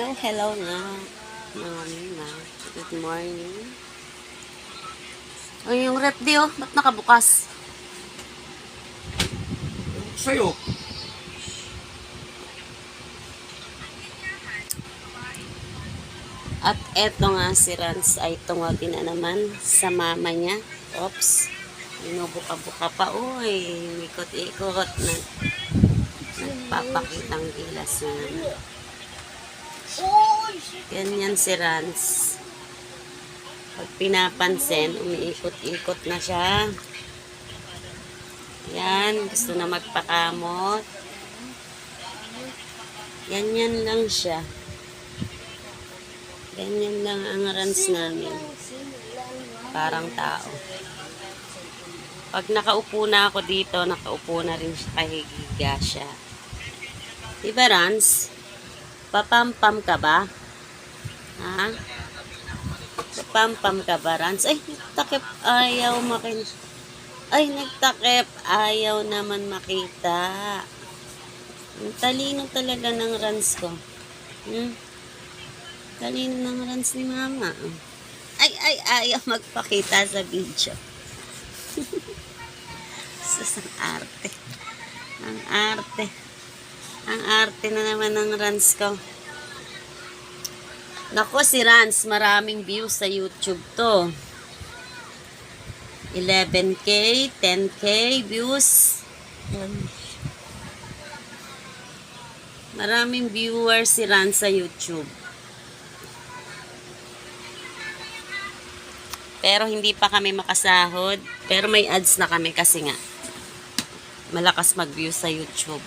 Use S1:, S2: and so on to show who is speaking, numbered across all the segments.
S1: Hello nga. Morning na. Good morning. O yung rep di oh, ba't nakabukas?
S2: Sa'yo.
S1: At eto nga si Rans ay tungawin na naman sa mama niya. Oops. Binubuka-buka pa. Uy, ikot-ikot na. Nagpapakitang gilas na naman. Ganyan si Rans. Pag pinapansin, umiikot-ikot na siya. Yan, gusto na magpakamot. Ganyan lang siya. Ganyan lang ang Rans namin. Parang tao. Pag nakaupo na ako dito, nakaupo na rin siya, kahigiga siya. Diba, Rans? Papampam ka ba? Ha? Papampam ka ba, Rans? Ay, nagtakip. Ayaw makita. Ay, nagtakip. Ayaw naman makita. Ang talino talaga ng Rans ko. Talino ng Rans ni Mama. Ay, ayaw magpakita sa video. Ang arte. Ang arte. Ang arte na naman ng Rans ko. Nako, si Rans, maraming views sa YouTube to. 11K, 10K views. Maraming viewers si Rans sa YouTube. Pero hindi pa kami makasahod. Pero may ads na kami kasi nga malakas mag-view sa YouTube.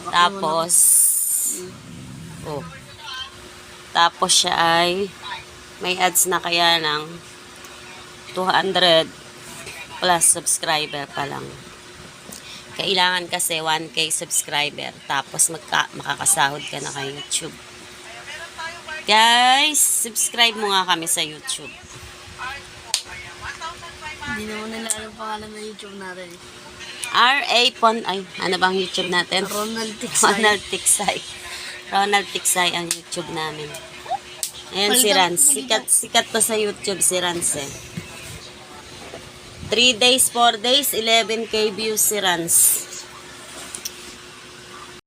S1: Tapos tapos siya ay may ads na kaya ng 200 plus subscriber pa lang. Kailangan kasi 1K subscriber tapos makakasahod ka na kay YouTube. Guys, subscribe mo nga kami sa YouTube.
S3: Hindi naman nila alam pangalan ng YouTube natin.
S1: Ay, ano bang YouTube natin?
S3: Ronald Tiksay.
S1: Ronald Tiksay. Ronald Tiksay ang YouTube namin. Ayan si Rans. Sikat to sa YouTube si Rans eh. 3 days, 4 days, 11K views si Rans.